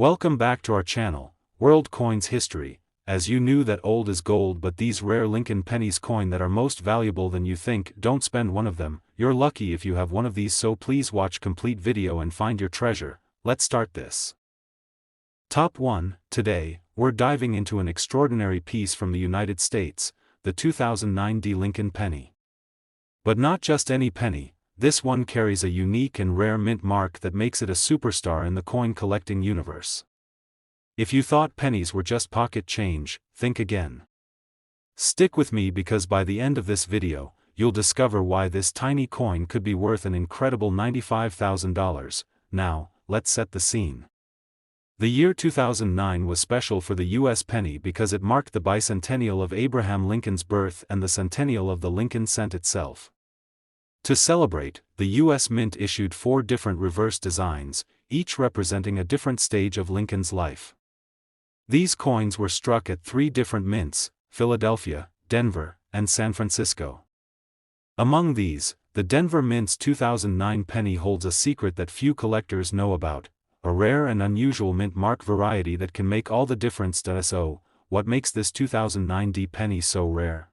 Welcome back to our channel, World Coins History. As you knew that old is gold, but these rare Lincoln pennies coin that are most valuable than you think, don't spend one of them. You're lucky if you have one of these, so please watch complete video and find your treasure. Let's start this. Top 1. Today, we're diving into an extraordinary piece from the United States, the 2009 Lincoln penny. But not just any penny, this one carries a unique and rare mint mark that makes it a superstar in the coin collecting universe. If you thought pennies were just pocket change, think again. Stick with me because by the end of this video, you'll discover why this tiny coin could be worth an incredible $95,000. Now, let's set the scene. The year 2009 was special for the U.S. penny because it marked the bicentennial of Abraham Lincoln's birth and the centennial of the Lincoln cent itself. To celebrate, the U.S. Mint issued 4 different reverse designs, each representing a different stage of Lincoln's life. These coins were struck at 3 different mints: Philadelphia, Denver, and San Francisco. Among these, the Denver Mint's 2009 penny holds a secret that few collectors know about, a rare and unusual mint mark variety that can make all the difference. So, what makes this 2009 penny so rare?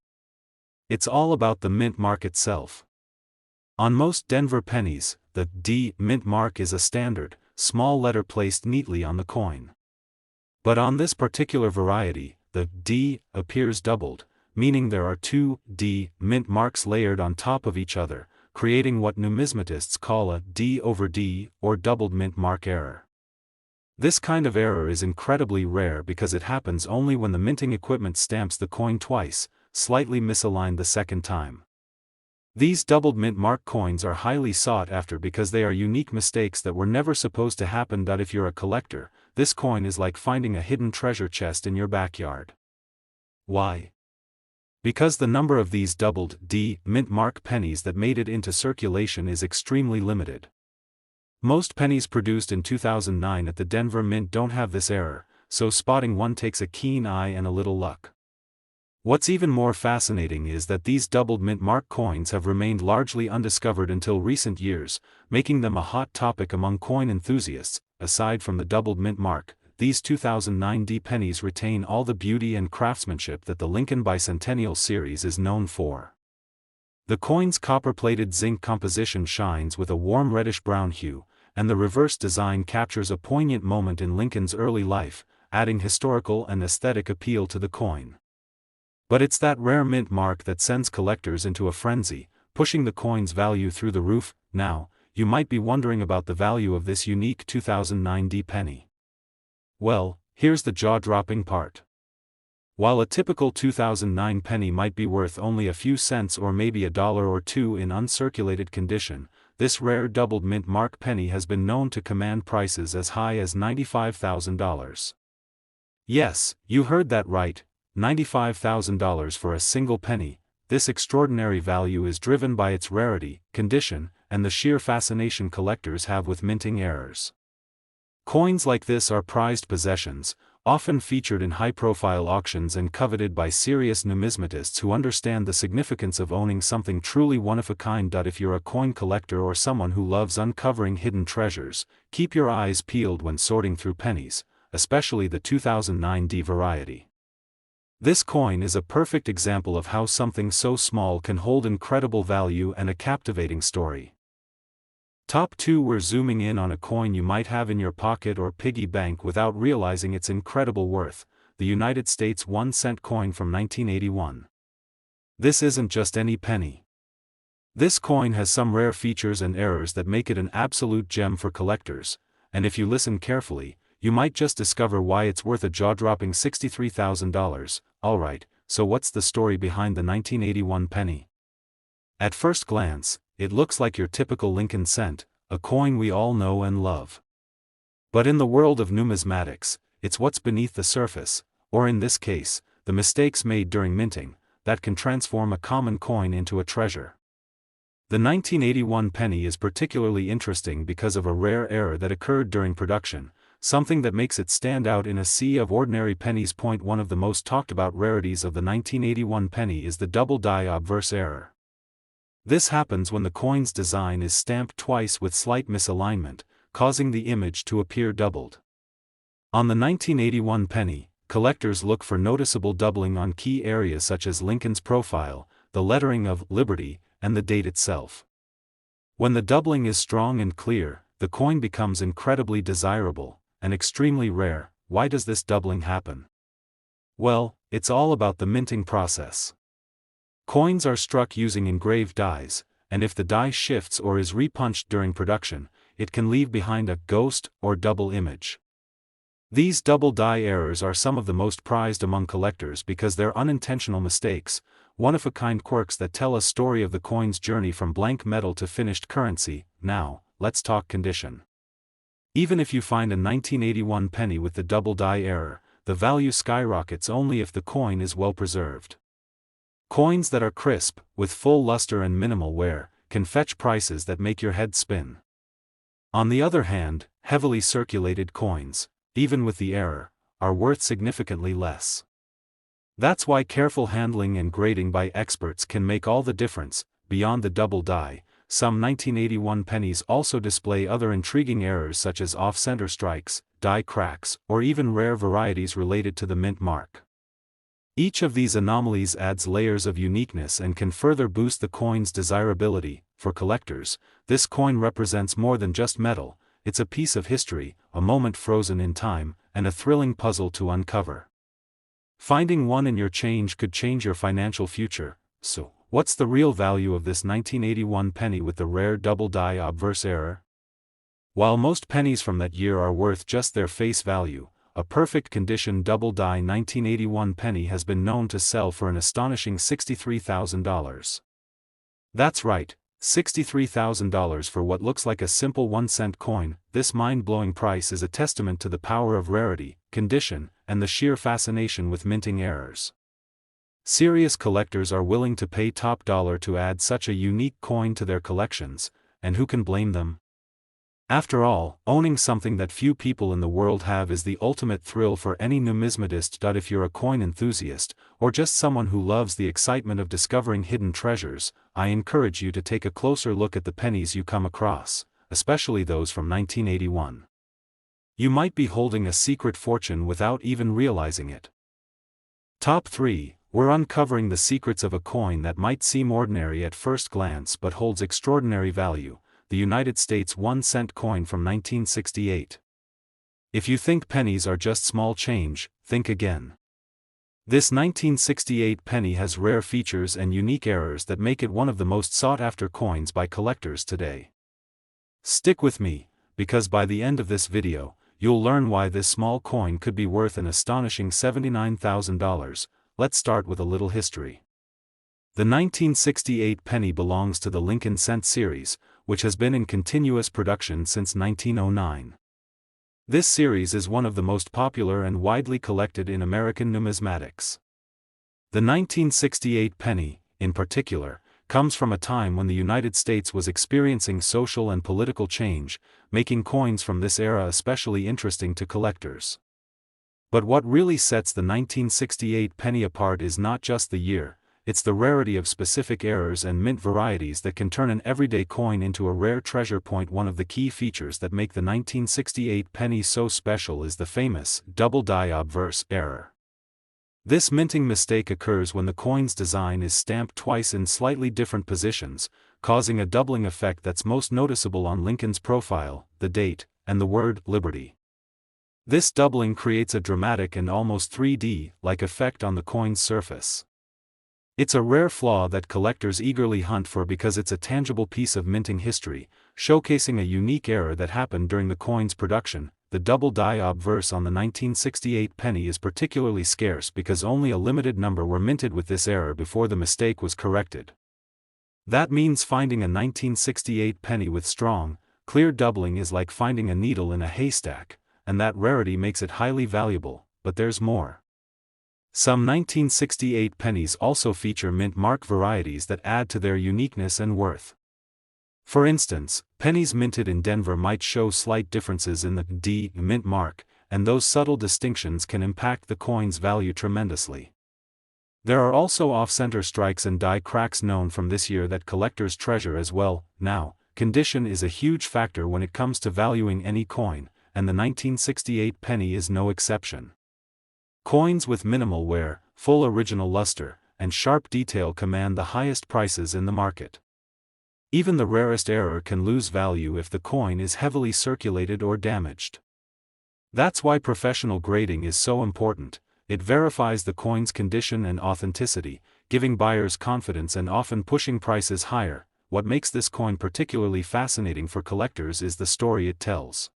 It's all about the mint mark itself. On most Denver pennies, the D mint mark is a standard, small letter placed neatly on the coin. But on this particular variety, the D appears doubled, meaning there are 2 D mint marks layered on top of each other, creating what numismatists call a D over D or doubled mint mark error. This kind of error is incredibly rare because it happens only when the minting equipment stamps the coin twice, slightly misaligned the second time. These doubled mint mark coins are highly sought after because they are unique mistakes that were never supposed to happen. If you're a collector, this coin is like finding a hidden treasure chest in your backyard. Why? Because the number of these doubled D mint mark pennies that made it into circulation is extremely limited. Most pennies produced in 2009 at the Denver Mint don't have this error, so spotting one takes a keen eye and a little luck. What's even more fascinating is that these doubled mint mark coins have remained largely undiscovered until recent years, making them a hot topic among coin enthusiasts. Aside from the doubled mint mark, these 2009 pennies retain all the beauty and craftsmanship that the Lincoln Bicentennial series is known for. The coin's copper-plated zinc composition shines with a warm reddish-brown hue, and the reverse design captures a poignant moment in Lincoln's early life, adding historical and aesthetic appeal to the coin. But it's that rare mint mark that sends collectors into a frenzy, pushing the coin's value through the roof. Now, you might be wondering about the value of this unique 2009 penny. Well, here's the jaw-dropping part. While a typical 2009 penny might be worth only a few cents or maybe $1 or $2 in uncirculated condition, this rare doubled mint mark penny has been known to command prices as high as $95,000. Yes, you heard that right. $95,000 for a single penny. This extraordinary value is driven by its rarity, condition, and the sheer fascination collectors have with minting errors. Coins like this are prized possessions, often featured in high-profile auctions and coveted by serious numismatists who understand the significance of owning something truly one-of-a-kind. If you're a coin collector or someone who loves uncovering hidden treasures, keep your eyes peeled when sorting through pennies, especially the 2009 variety. This coin is a perfect example of how something so small can hold incredible value and a captivating story. Top 2. We're zooming in on a coin you might have in your pocket or piggy bank without realizing its incredible worth, the United States 1-cent coin from 1981. This isn't just any penny. This coin has some rare features and errors that make it an absolute gem for collectors, and if you listen carefully, you might just discover why it's worth a jaw-dropping $63,000. Alright, so what's the story behind the 1981 penny? At first glance, it looks like your typical Lincoln cent, a coin we all know and love. But in the world of numismatics, it's what's beneath the surface, or in this case, the mistakes made during minting, that can transform a common coin into a treasure. The 1981 penny is particularly interesting because of a rare error that occurred during production, something that makes it stand out in a sea of ordinary pennies. One of the most talked about rarities of the 1981 penny is the double die obverse error. This happens when the coin's design is stamped twice with slight misalignment, causing the image to appear doubled. On the 1981 penny, collectors look for noticeable doubling on key areas such as Lincoln's profile, the lettering of Liberty, and the date itself. When the doubling is strong and clear, the coin becomes incredibly desirable, and extremely rare. Why does this doubling happen? Well, it's all about the minting process. Coins are struck using engraved dies, and if the die shifts or is repunched during production, it can leave behind a ghost or double image. These double die errors are some of the most prized among collectors because they're unintentional mistakes, one-of-a-kind quirks that tell a story of the coin's journey from blank metal to finished currency. Now, let's talk condition. Even if you find a 1981 penny with the double die error, the value skyrockets only if the coin is well preserved. Coins that are crisp, with full luster and minimal wear, can fetch prices that make your head spin. On the other hand, heavily circulated coins, even with the error, are worth significantly less. That's why careful handling and grading by experts can make all the difference. Beyond the double die, some 1981 pennies also display other intriguing errors such as off-center strikes, die cracks, or even rare varieties related to the mint mark. Each of these anomalies adds layers of uniqueness and can further boost the coin's desirability. For collectors, this coin represents more than just metal. It's a piece of history, a moment frozen in time, and a thrilling puzzle to uncover. Finding one in your change could change your financial future. So, what's the real value of this 1981 penny with the rare double die obverse error? While most pennies from that year are worth just their face value, a perfect condition double die 1981 penny has been known to sell for an astonishing $63,000. That's right. $63,000 for what looks like a simple 1-cent coin. This mind-blowing price is a testament to the power of rarity, condition, and the sheer fascination with minting errors. Serious collectors are willing to pay top dollar to add such a unique coin to their collections, and who can blame them? After all, owning something that few people in the world have is the ultimate thrill for any numismatist. If you're a coin enthusiast, or just someone who loves the excitement of discovering hidden treasures, I encourage you to take a closer look at the pennies you come across, especially those from 1981. You might be holding a secret fortune without even realizing it. Top 3, we're uncovering the secrets of a coin that might seem ordinary at first glance but holds extraordinary value. The United States 1-cent coin from 1968. If you think pennies are just small change, think again. This 1968 penny has rare features and unique errors that make it one of the most sought-after coins by collectors today. Stick with me, because by the end of this video, you'll learn why this small coin could be worth an astonishing $79,000. Let's start with a little history. The 1968 penny belongs to the Lincoln cent series, which has been in continuous production since 1909. This series is one of the most popular and widely collected in American numismatics. The 1968 penny, in particular, comes from a time when the United States was experiencing social and political change, making coins from this era especially interesting to collectors. But what really sets the 1968 penny apart is not just the year, it's the rarity of specific errors and mint varieties that can turn an everyday coin into a rare treasure. One of the key features that make the 1968 penny so special is the famous double die obverse error. This minting mistake occurs when the coin's design is stamped twice in slightly different positions, causing a doubling effect that's most noticeable on Lincoln's profile, the date, and the word Liberty. This doubling creates a dramatic and almost 3D-like effect on the coin's surface. It's a rare flaw that collectors eagerly hunt for because it's a tangible piece of minting history, showcasing a unique error that happened during the coin's production. The double die obverse on the 1968 penny is particularly scarce because only a limited number were minted with this error before the mistake was corrected. That means finding a 1968 penny with strong, clear doubling is like finding a needle in a haystack, and that rarity makes it highly valuable. But there's more. Some 1968 pennies also feature mint mark varieties that add to their uniqueness and worth. For instance, pennies minted in Denver might show slight differences in the D mint mark, and those subtle distinctions can impact the coin's value tremendously. There are also off-center strikes and die cracks known from this year that collectors treasure as well. Now, condition is a huge factor when it comes to valuing any coin, and the 1968 penny is no exception. Coins with minimal wear, full original luster, and sharp detail command the highest prices in the market. Even the rarest error can lose value if the coin is heavily circulated or damaged. That's why professional grading is so important. It verifies the coin's condition and authenticity, giving buyers confidence and often pushing prices higher. What makes this coin particularly fascinating for collectors is the story it tells.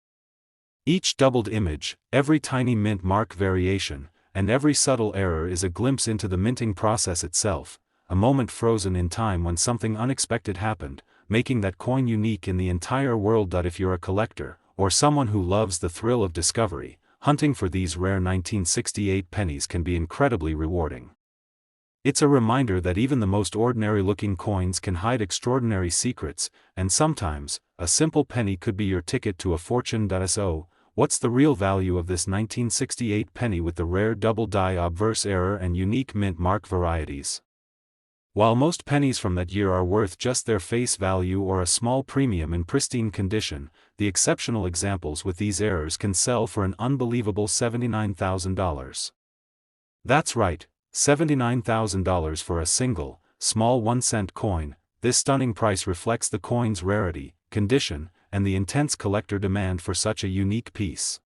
Each doubled image, every tiny mint mark variation, and every subtle error is a glimpse into the minting process itself, a moment frozen in time when something unexpected happened, making that coin unique in the entire world. If you're a collector, or someone who loves the thrill of discovery, hunting for these rare 1968 pennies can be incredibly rewarding. It's a reminder that even the most ordinary-looking coins can hide extraordinary secrets, and sometimes, a simple penny could be your ticket to a fortune. So, what's the real value of this 1968 penny with the rare double die obverse error and unique mint mark varieties? While most pennies from that year are worth just their face value or a small premium in pristine condition, the exceptional examples with these errors can sell for an unbelievable $79,000. That's right, $79,000 for a single, small 1-cent coin. This stunning price reflects the coin's rarity, condition, and the intense collector demand for such a unique piece.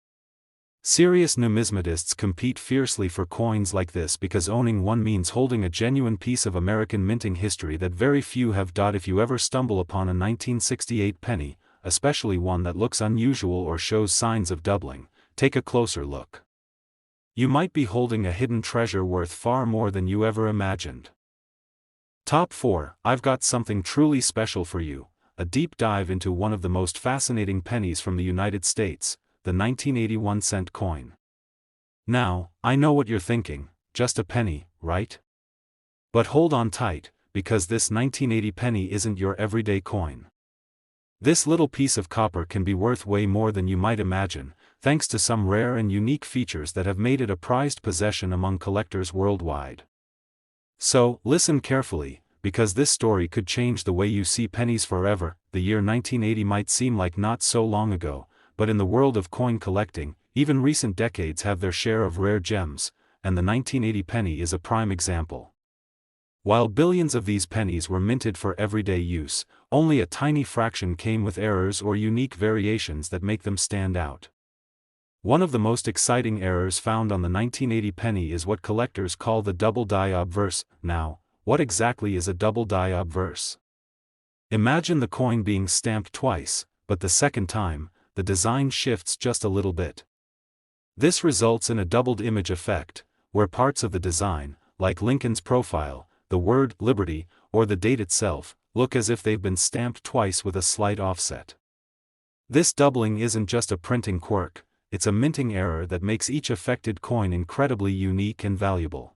Serious numismatists compete fiercely for coins like this because owning one means holding a genuine piece of American minting history that very few have. If you ever stumble upon a 1968 penny, especially one that looks unusual or shows signs of doubling, take a closer look. You might be holding a hidden treasure worth far more than you ever imagined. Top 4. I've got something truly special for you, a deep dive into one of the most fascinating pennies from the United States, the 1981 cent coin. Now, I know what you're thinking, just a penny, right? But hold on tight, because this 1980 penny isn't your everyday coin. This little piece of copper can be worth way more than you might imagine, thanks to some rare and unique features that have made it a prized possession among collectors worldwide. So, listen carefully, because this story could change the way you see pennies forever. The year 1980 might seem like not so long ago, but in the world of coin collecting, even recent decades have their share of rare gems, and the 1980 penny is a prime example. While billions of these pennies were minted for everyday use, only a tiny fraction came with errors or unique variations that make them stand out. One of the most exciting errors found on the 1980 penny is what collectors call the double die obverse. Now, what exactly is a double die obverse? Imagine the coin being stamped twice, but the second time, the design shifts just a little bit. This results in a doubled image effect, where parts of the design, like Lincoln's profile, the word Liberty, or the date itself, look as if they've been stamped twice with a slight offset. This doubling isn't just a printing quirk, it's a minting error that makes each affected coin incredibly unique and valuable.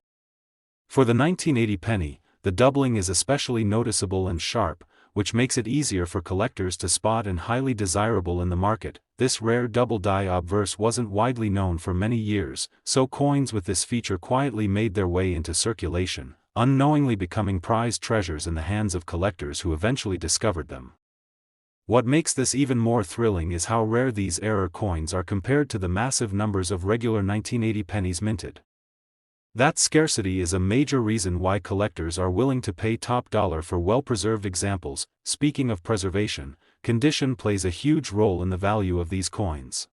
For the 1980 penny, the doubling is especially noticeable and sharp, which makes it easier for collectors to spot and highly desirable in the market. This rare double die obverse wasn't widely known for many years, so coins with this feature quietly made their way into circulation, unknowingly becoming prized treasures in the hands of collectors who eventually discovered them. What makes this even more thrilling is how rare these error coins are compared to the massive numbers of regular 1980 pennies minted. That scarcity is a major reason why collectors are willing to pay top dollar for well-preserved examples. Speaking of preservation, condition plays a huge role in the value of these coins.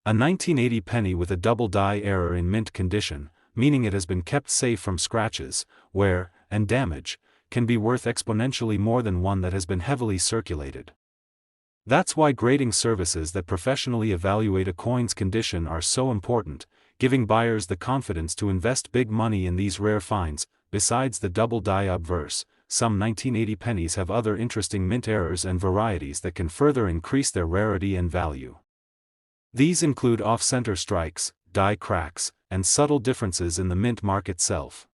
A 1980 penny with a double die error in mint condition, meaning it has been kept safe from scratches, wear, and damage, can be worth exponentially more than one that has been heavily circulated. That's why grading services that professionally evaluate a coin's condition are so important, giving buyers the confidence to invest big money in these rare finds. Besides the double die obverse, some 1980 pennies have other interesting mint errors and varieties that can further increase their rarity and value. These include off-center strikes, die cracks, and subtle differences in the mint mark itself.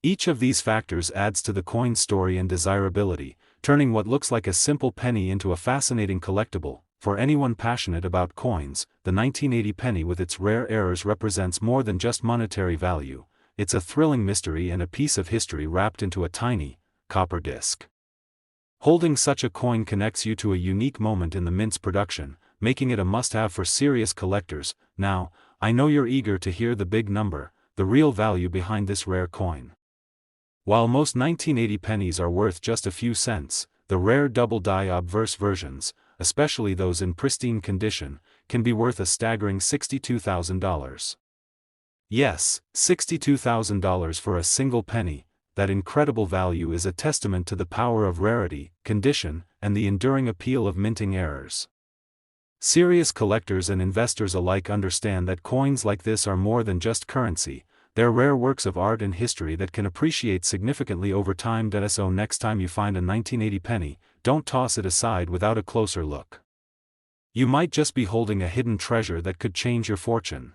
Each of these factors adds to the coin's story and desirability, turning what looks like a simple penny into a fascinating collectible. For anyone passionate about coins, the 1980 penny with its rare errors represents more than just monetary value. It's a thrilling mystery and a piece of history wrapped into a tiny, copper disc. Holding such a coin connects you to a unique moment in the mint's production, making it a must-have for serious collectors. Now, I know you're eager to hear the big number, the real value behind this rare coin. While most 1980 pennies are worth just a few cents, the rare double-die obverse versions, especially those in pristine condition, can be worth a staggering $62,000. Yes, $62,000 for a single penny. That incredible value is a testament to the power of rarity, condition, and the enduring appeal of minting errors. Serious collectors and investors alike understand that coins like this are more than just currency. They're rare works of art and history that can appreciate significantly over time. So next time you find a 1980 penny, don't toss it aside without a closer look. You might just be holding a hidden treasure that could change your fortune.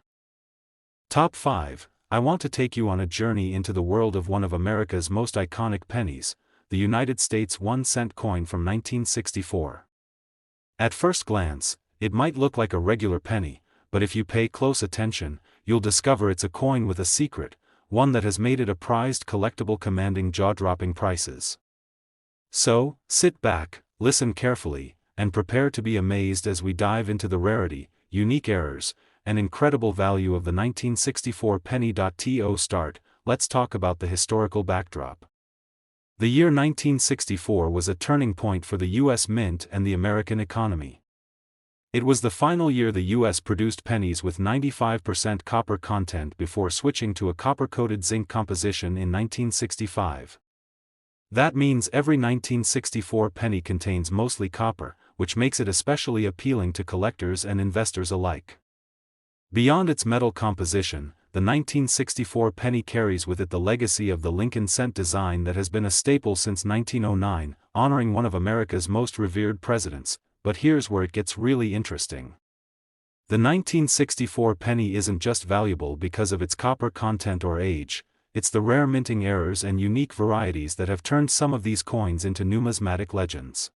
Top 5. I want to take you on a journey into the world of one of America's most iconic pennies, the United States 1-cent coin from 1964. At first glance, it might look like a regular penny, but if you pay close attention, you'll discover it's a coin with a secret, one that has made it a prized collectible commanding jaw-dropping prices. So, sit back, listen carefully, and prepare to be amazed as we dive into the rarity, unique errors, and incredible value of the 1964 penny. To start, let's talk about the historical backdrop. The year 1964 was a turning point for the U.S. Mint and the American economy. It was the final year the U.S. produced pennies with 95% copper content before switching to a copper-coated zinc composition in 1965. That means every 1964 penny contains mostly copper, which makes it especially appealing to collectors and investors alike. Beyond its metal composition, the 1964 penny carries with it the legacy of the Lincoln cent design that has been a staple since 1909, honoring one of America's most revered presidents. But here's where it gets really interesting. The 1964 penny isn't just valuable because of its copper content or age, it's the rare minting errors and unique varieties that have turned some of these coins into numismatic legends.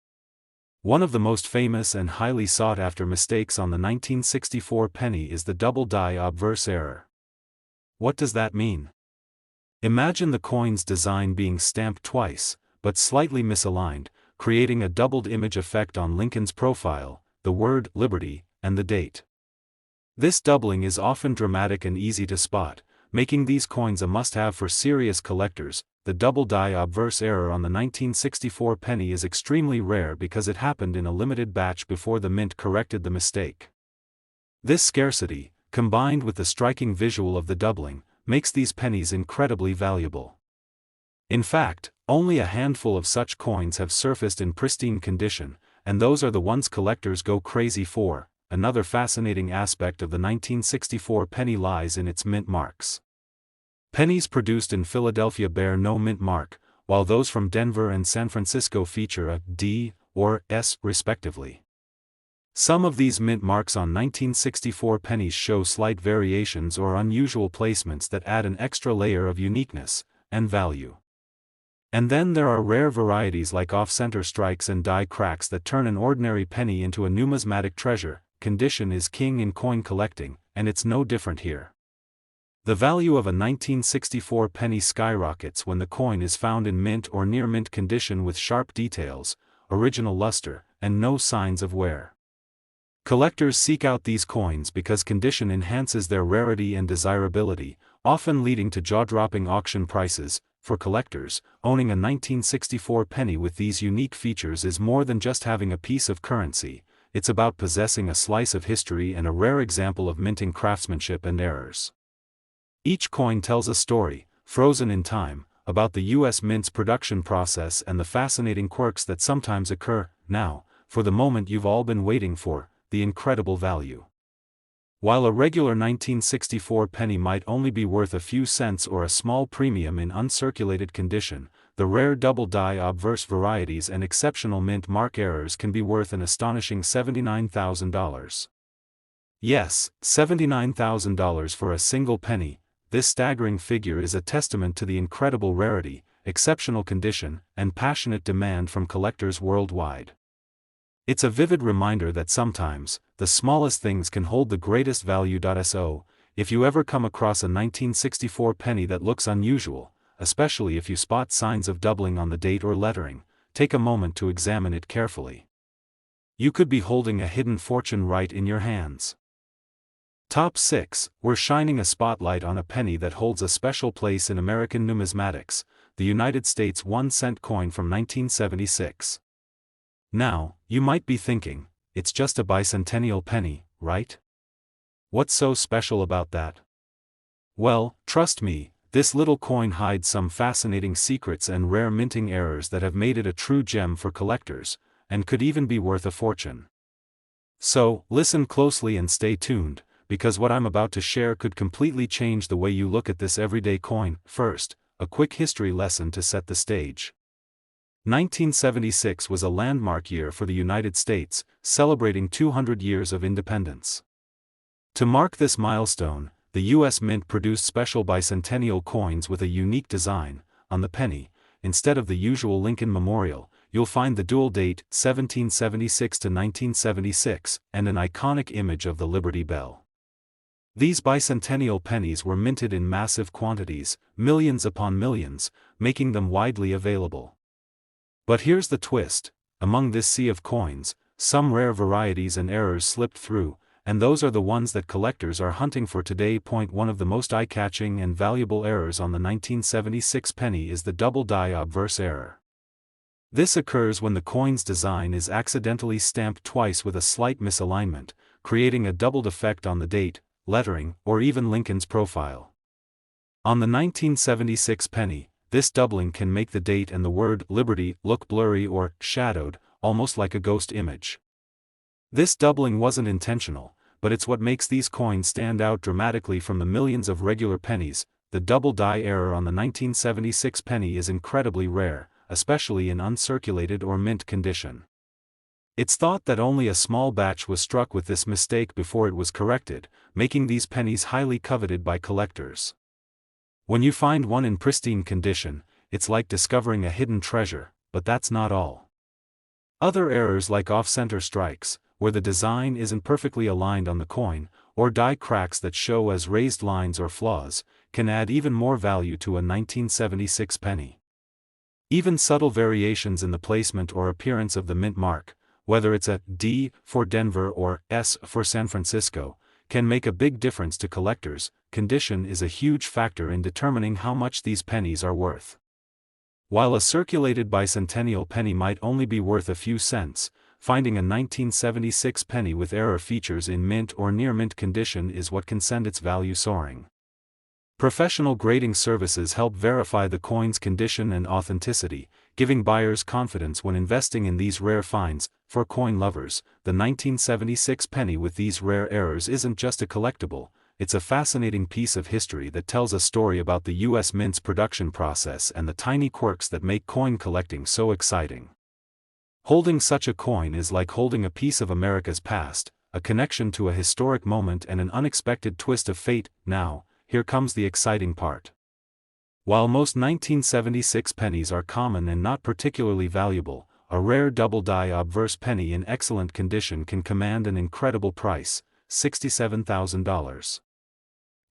One of the most famous and highly sought-after mistakes on the 1964 penny is the double-die obverse error. What does that mean? Imagine the coin's design being stamped twice, but slightly misaligned, creating a doubled image effect on Lincoln's profile, the word "Liberty," and the date. This doubling is often dramatic and easy to spot, making these coins a must-have for serious collectors. The double-die obverse error on the 1964 penny is extremely rare because it happened in a limited batch before the mint corrected the mistake. This scarcity, combined with the striking visual of the doubling, makes these pennies incredibly valuable. In fact, only a handful of such coins have surfaced in pristine condition, and those are the ones collectors go crazy for. Another fascinating aspect of the 1964 penny lies in its mint marks. Pennies produced in Philadelphia bear no mint mark, while those from Denver and San Francisco feature a D or S respectively. Some of these mint marks on 1964 pennies show slight variations or unusual placements that add an extra layer of uniqueness and value. And then there are rare varieties like off-center strikes and die cracks that turn an ordinary penny into a numismatic treasure. Condition is king in coin collecting, and it's no different here. The value of a 1964 penny skyrockets when the coin is found in mint or near mint condition with sharp details, original luster, and no signs of wear. Collectors seek out these coins because condition enhances their rarity and desirability, often leading to jaw-dropping auction prices. For collectors, owning a 1964 penny with these unique features is more than just having a piece of currency, it's about possessing a slice of history and a rare example of minting craftsmanship and errors. Each coin tells a story, frozen in time, about the U.S. Mint's production process and the fascinating quirks that sometimes occur. Now, for the moment you've all been waiting for, the incredible value. While a regular 1964 penny might only be worth a few cents or a small premium in uncirculated condition, the rare double-die obverse varieties and exceptional mint mark errors can be worth an astonishing $79,000. Yes, $79,000 for a single penny. This staggering figure is a testament to the incredible rarity, exceptional condition, and passionate demand from collectors worldwide. It's a vivid reminder that sometimes, the smallest things can hold the greatest value. So, if you ever come across a 1964 penny that looks unusual, especially if you spot signs of doubling on the date or lettering, take a moment to examine it carefully. You could be holding a hidden fortune right in your hands. Top 6. We're shining a spotlight on a penny that holds a special place in American numismatics, the United States 1-cent coin from 1976. Now, you might be thinking, it's just a bicentennial penny, right? What's so special about that? Well, trust me, this little coin hides some fascinating secrets and rare minting errors that have made it a true gem for collectors, and could even be worth a fortune. So, listen closely and stay tuned, because what I'm about to share could completely change the way you look at this everyday coin. First, a quick history lesson to set the stage. 1976 was a landmark year for the United States, celebrating 200 years of independence. To mark this milestone, the U.S. Mint produced special bicentennial coins with a unique design. On the penny, instead of the usual Lincoln Memorial, you'll find the dual date 1776 to 1976 and an iconic image of the Liberty Bell. These bicentennial pennies were minted in massive quantities, millions upon millions, making them widely available. But here's the twist: among this sea of coins, some rare varieties and errors slipped through, and those are the ones that collectors are hunting for today. One of the most eye-catching and valuable errors on the 1976 penny is the double die obverse error. This occurs when the coin's design is accidentally stamped twice with a slight misalignment, creating a doubled effect on the date, lettering, or even Lincoln's profile. On the 1976 penny, this doubling can make the date and the word Liberty look blurry or shadowed, almost like a ghost image. This doubling wasn't intentional, but it's what makes these coins stand out dramatically from the millions of regular pennies. The double die error on the 1976 penny is incredibly rare, especially in uncirculated or mint condition. It's thought that only a small batch was struck with this mistake before it was corrected, making these pennies highly coveted by collectors. When you find one in pristine condition, it's like discovering a hidden treasure, but that's not all. Other errors like off-center strikes, where the design isn't perfectly aligned on the coin, or die cracks that show as raised lines or flaws, can add even more value to a 1976 penny. Even subtle variations in the placement or appearance of the mint mark, whether it's a D for Denver or S for San Francisco, can make a big difference to collectors. Condition is a huge factor in determining how much these pennies are worth. While a circulated bicentennial penny might only be worth a few cents, finding a 1976 penny with error features in mint or near mint condition is what can send its value soaring. Professional grading services help verify the coin's condition and authenticity, giving buyers confidence when investing in these rare finds. For coin lovers, the 1976 penny with these rare errors isn't just a collectible, it's a fascinating piece of history that tells a story about the U.S. Mint's production process and the tiny quirks that make coin collecting so exciting. Holding such a coin is like holding a piece of America's past, a connection to a historic moment and an unexpected twist of fate. Now, here comes the exciting part. While most 1976 pennies are common and not particularly valuable, a rare double die obverse penny in excellent condition can command an incredible price: $67,000.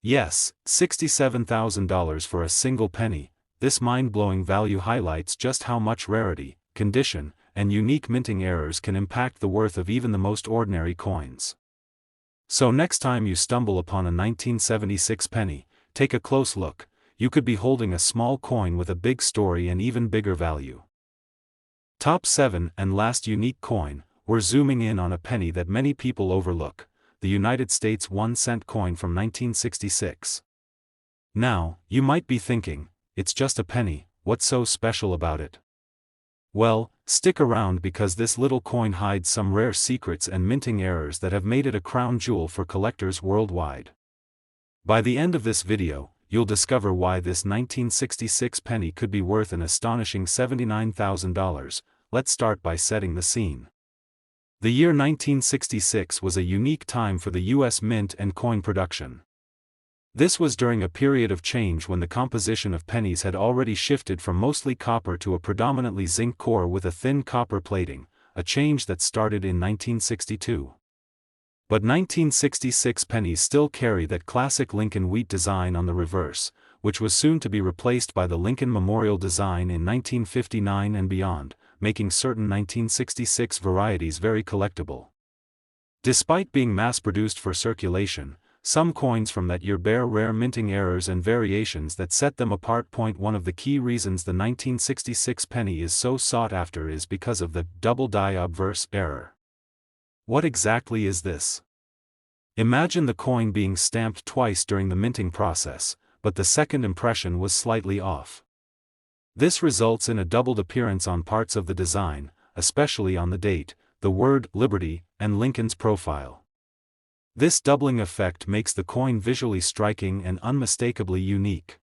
Yes, $67,000 for a single penny. This mind-blowing value highlights just how much rarity, condition, and unique minting errors can impact the worth of even the most ordinary coins. So next time you stumble upon a 1976 penny, take a close look. You could be holding a small coin with a big story and even bigger value. Top 7 and last unique coin, we're zooming in on a penny that many people overlook, the United States 1-cent coin from 1966. Now, you might be thinking, it's just a penny, what's so special about it? Well, stick around because this little coin hides some rare secrets and minting errors that have made it a crown jewel for collectors worldwide. By the end of this video, you'll discover why this 1966 penny could be worth an astonishing $79,000. Let's start by setting the scene. The year 1966 was a unique time for the U.S. mint and coin production. This was during a period of change when the composition of pennies had already shifted from mostly copper to a predominantly zinc core with a thin copper plating, a change that started in 1962. But 1966 pennies still carry that classic Lincoln wheat design on the reverse, which was soon to be replaced by the Lincoln Memorial design in 1959 and beyond, making certain 1966 varieties very collectible. Despite being mass-produced for circulation, some coins from that year bear rare minting errors and variations that set them apart. One of the key reasons the 1966 penny is so sought after is because of the double die obverse error. What exactly is this? Imagine the coin being stamped twice during the minting process, but the second impression was slightly off. This results in a doubled appearance on parts of the design, especially on the date, the word Liberty, and Lincoln's profile. This doubling effect makes the coin visually striking and unmistakably unique.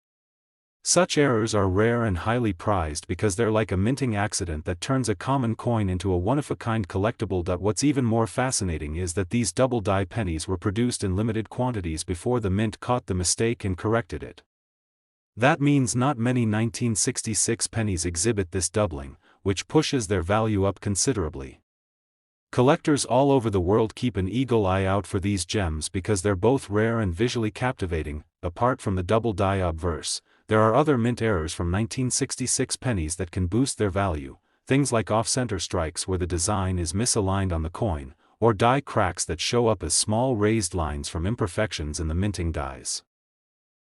Such errors are rare and highly prized because they're like a minting accident that turns a common coin into a one-of-a-kind collectible. What's even more fascinating is that these double-die pennies were produced in limited quantities before the mint caught the mistake and corrected it. That means not many 1966 pennies exhibit this doubling, which pushes their value up considerably. Collectors all over the world keep an eagle eye out for these gems because they're both rare and visually captivating. Apart from the double die obverse, there are other mint errors from 1966 pennies that can boost their value, things like off-center strikes where the design is misaligned on the coin, or die cracks that show up as small raised lines from imperfections in the minting dies.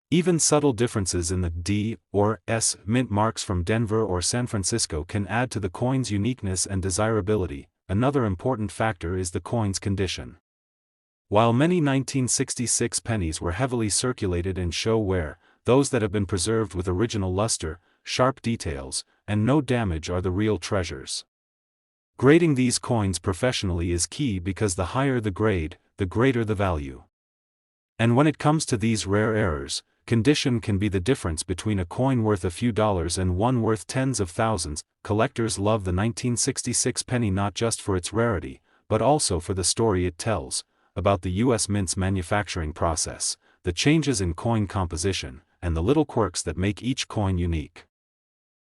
Even subtle differences in the D or S mint marks from Denver or San Francisco can add to the coin's uniqueness and desirability. Another important factor is the coin's condition. While many 1966 pennies were heavily circulated in show wear, those that have been preserved with original luster, sharp details, and no damage are the real treasures. Grading these coins professionally is key because the higher the grade, the greater the value. And when it comes to these rare errors, condition can be the difference between a coin worth a few dollars and one worth tens of thousands. Collectors love the 1966 penny not just for its rarity, but also for the story it tells, about the U.S. Mint's manufacturing process, the changes in coin composition, and the little quirks that make each coin unique.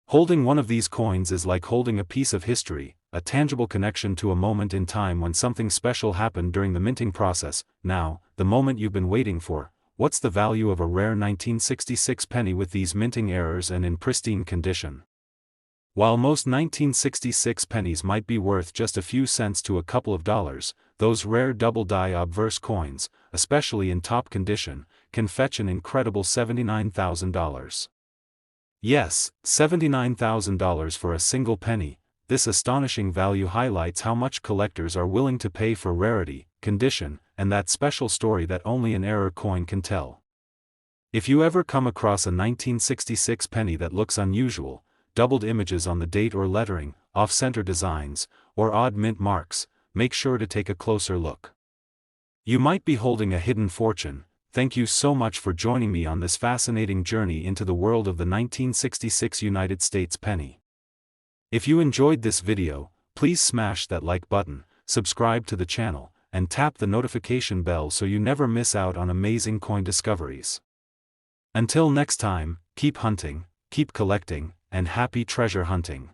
Holding one of these coins is like holding a piece of history, a tangible connection to a moment in time when something special happened during the minting process. Now, the moment you've been waiting for. What's the value of a rare 1966 penny with these minting errors and in pristine condition? While most 1966 pennies might be worth just a few cents to a couple of dollars, those rare double-die obverse coins, especially in top condition, can fetch an incredible $79,000. Yes, $79,000 for a single penny. This astonishing value highlights how much collectors are willing to pay for rarity, condition, and that special story that only an error coin can tell. If you ever come across a 1966 penny that looks unusual, doubled images on the date or lettering, off-center designs, or odd mint marks, make sure to take a closer look. You might be holding a hidden fortune. Thank you so much for joining me on this fascinating journey into the world of the 1966 United States penny. If you enjoyed this video, please smash that like button, subscribe to the channel, and tap the notification bell so you never miss out on amazing coin discoveries. Until next time, keep hunting, keep collecting, and happy treasure hunting.